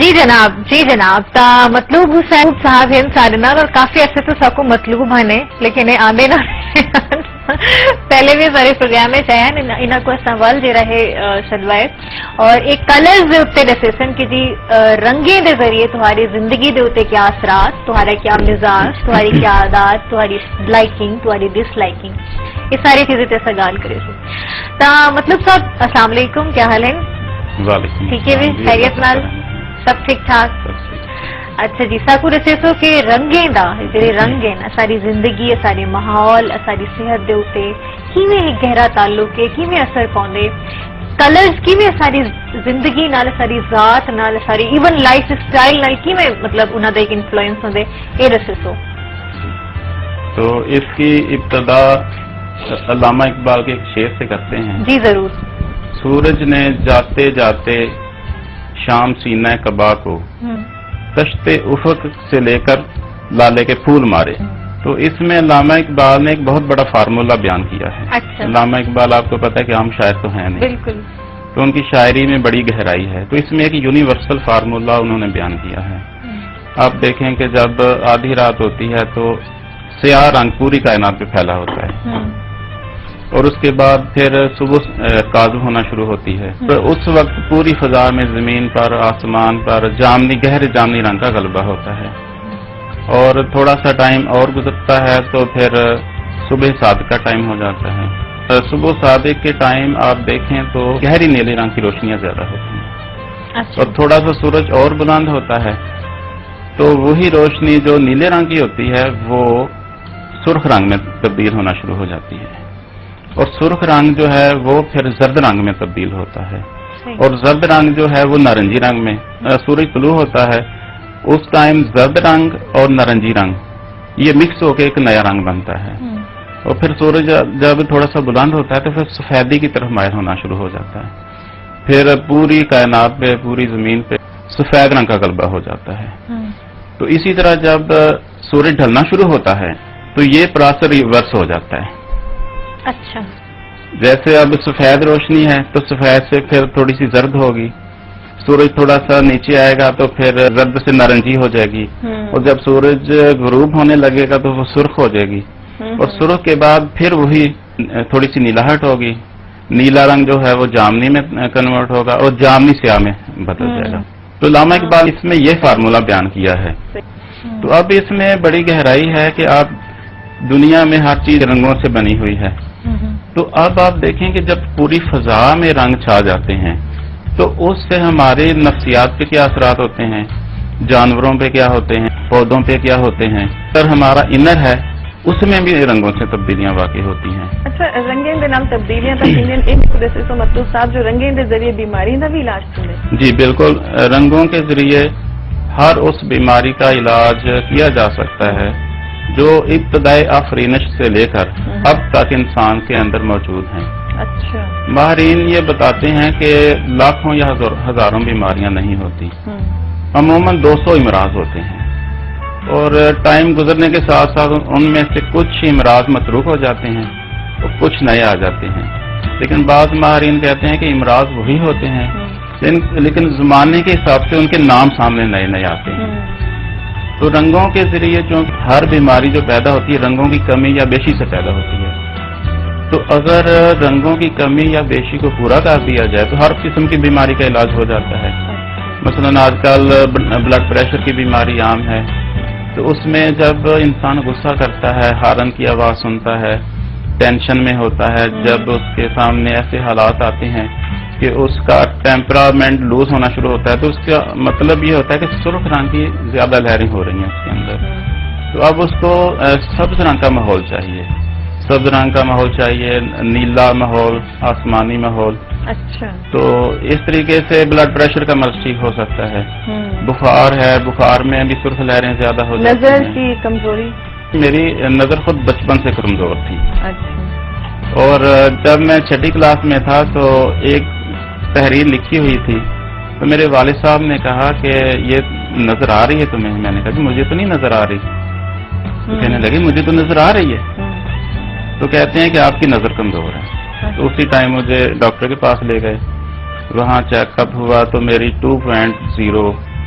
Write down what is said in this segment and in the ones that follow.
جی جناب تا مطلوب حسین صاحب ہیں سارے نال اور کافی عرصے تو سب کو مطلوب ہیں لیکن آدھے نہ پہلے بھی سارے پروگرام میں چاہیں انہوں کو سوال جڑا ہے شدوائے اور ایک کلرز اتنے دسے کہ جی رنگیں دے ذریعے تمہاری زندگی دے اتنے کیا اثرات، تمہارا کیا مزاج، تمہاری کیا عادات، تمہاری لائکنگ، تمہاری ڈس لائکنگ، یہ ساری چیزیں تے سوال کرے سو تا مطلب صاحب السلام علیکم، کیا حال ہے؟ ٹھیک ہے بھی خیریت نال سب ٹھیک ٹھاک؟ اچھا جی ساکو دسے سو کہ رنگیں دا جڑے رنگ ہیں ساری زندگی ساری ماحول ساری صحت دے اوتے کیویں ایک گہرا تعلق ہے، کیویں اثر پاؤندے کلرز، کیویں ساری زندگی نال ساری ذات نال ساری ایون لائف سٹائل نال کیویں مطلب انہاں دا ایک انفلوئنس ہوندے، اے دسے سو۔ تو اس کی ابتدا علامہ اقبال کے ایک شعر سے کرتے ہیں۔ جی ضرور۔ سورج نے جاتے جاتے شام سینہ کبا کو کشتے افق سے لے کر لالے کے پھول مارے۔ تو اس میں علامہ اقبال نے ایک بہت بڑا فارمولہ بیان کیا ہے۔ اچھا۔ علامہ اقبال آپ کو پتہ ہے کہ عام شاعر تو ہیں نہیں، بالکل، تو ان کی شاعری میں بڑی گہرائی ہے، تو اس میں ایک یونیورسل فارمولہ انہوں نے بیان کیا ہے۔ آپ دیکھیں کہ جب آدھی رات ہوتی ہے تو سیاہ رنگ پوری کائنات پہ پھیلا ہوتا ہے اور اس کے بعد پھر صبح کاذب ہونا شروع ہوتی ہے، تو اس وقت پوری فضا میں زمین پر آسمان پر جامنی گہرے جامنی رنگ کا غلبہ ہوتا ہے، اور تھوڑا سا ٹائم اور گزرتا ہے تو پھر صبح صادق کا ٹائم ہو جاتا ہے۔ صبح صادق کے ٹائم آپ دیکھیں تو گہری نیلے رنگ کی روشنیاں زیادہ ہوتی ہیں، اور تھوڑا سا سورج اور بلند ہوتا ہے تو وہی روشنی جو نیلے رنگ کی ہوتی ہے وہ سرخ رنگ میں تبدیل ہونا شروع ہو جاتی ہے، اور سرخ رنگ جو ہے وہ پھر زرد رنگ میں تبدیل ہوتا ہے، اور زرد رنگ جو ہے وہ نارنجی رنگ میں، سورج طلوع ہوتا ہے اس ٹائم زرد رنگ اور نارنجی رنگ یہ مکس ہو کے ایک نیا رنگ بنتا ہے، اور پھر سورج جب تھوڑا سا بلند ہوتا ہے تو پھر سفیدی کی طرف مائل ہونا شروع ہو جاتا ہے، پھر پوری کائنات پہ پوری زمین پہ سفید رنگ کا غلبہ ہو جاتا ہے۔ تو اسی طرح جب سورج ڈھلنا شروع ہوتا ہے تو یہ پراسر ریورس ہو جاتا ہے۔ اچھا، جیسے اب سفید روشنی ہے تو سفید سے پھر تھوڑی سی زرد ہوگی، سورج تھوڑا سا نیچے آئے گا تو پھر زرد سے نارنجی ہو جائے گی، اور جب سورج غروب ہونے لگے گا تو وہ سرخ ہو جائے گی، اور سرخ کے بعد پھر وہی تھوڑی سی نیلاہٹ ہوگی، نیلا رنگ جو ہے وہ جامنی میں کنورٹ ہوگا اور جامنی سیاہ میں بدل جائے گا۔ تو علامہ اقبال اس میں یہ فارمولہ بیان کیا ہے۔ تو اب اس میں بڑی گہرائی ہے کہ آپ دنیا میں ہر چیز رنگوں سے بنی ہوئی ہے، تو اب آپ دیکھیں کہ جب پوری فضا میں رنگ چھا جاتے ہیں تو اس سے ہمارے نفسیات پہ کیا اثرات ہوتے ہیں، جانوروں پہ کیا ہوتے ہیں، پودوں پہ کیا ہوتے ہیں، اور ہمارا انر ہے اس میں بھی رنگوں سے تبدیلیاں واقع ہوتی ہیں۔ اچھا، رنگیں دے نام تبدیلیاں تو مطلوب صاحب جو رنگیں دے ذریعے بیماری کا بھی علاج کریں؟ جی بالکل، رنگوں کے ذریعے ہر اس بیماری کا علاج کیا جا سکتا ہے جو ابتدائی آفرینش سے لے کر اب تک انسان کے اندر موجود ہیں۔ اچھا، ماہرین یہ بتاتے ہیں کہ لاکھوں یا ہزاروں بیماریاں نہیں ہوتی، عموماً 200 امراض ہوتے ہیں، اور ٹائم گزرنے کے ساتھ ساتھ ان میں سے کچھ امراض متروک ہو جاتے ہیں اور کچھ نئے آ جاتے ہیں، لیکن بعض ماہرین کہتے ہیں کہ امراض وہی ہوتے ہیں لیکن زمانے کے حساب سے ان کے نام سامنے نئے نئے آتے ہیں۔ تو رنگوں کے ذریعے جو ہر بیماری جو پیدا ہوتی ہے رنگوں کی کمی یا بیشی سے پیدا ہوتی ہے، تو اگر رنگوں کی کمی یا بیشی کو پورا کر دیا جائے تو ہر قسم کی بیماری کا علاج ہو جاتا ہے۔ مثلا آج کل بلڈ پریشر کی بیماری عام ہے، تو اس میں جب انسان غصہ کرتا ہے، ہارن کی آواز سنتا ہے، ٹینشن میں ہوتا ہے، جب اس کے سامنے ایسے حالات آتے ہیں کہ اس کا ٹیمپرامنٹ لوز ہونا شروع ہوتا ہے، تو اس کا مطلب یہ ہوتا ہے کہ سرخ رنگ کی زیادہ لہریں ہو رہی ہیں اس کے اندر، تو اب اس کو سبز رنگ کا ماحول چاہیے، سبز رنگ کا ماحول چاہیے، نیلا ماحول، آسمانی ماحول۔ اچھا، تو اس طریقے سے بلڈ پریشر کا مرض ٹھیک ہو سکتا ہے۔ بخار ہے، بخار میں بھی سرخ لہریں زیادہ ہو جاتی ہیں۔ نظر کی کمزوری؟ میری نظر خود بچپن سے کمزور تھی، اچھا، اور جب میں 6ٹھی کلاس میں تھا تو ایک تحریر لکھی ہوئی تھی، تو میرے والد صاحب نے کہا کہ یہ نظر آ رہی ہے تمہیں؟ میں نے کہا کہ مجھے تو نہیں نظر آ رہی، تو کہنے لگے مجھے تو نظر آ رہی ہے، تو کہتے ہیں کہ آپ کی نظر کمزور ہے۔ تو اسی ٹائم مجھے ڈاکٹر کے پاس لے گئے، وہاں چیک اپ ہوا تو میری 2.0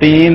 3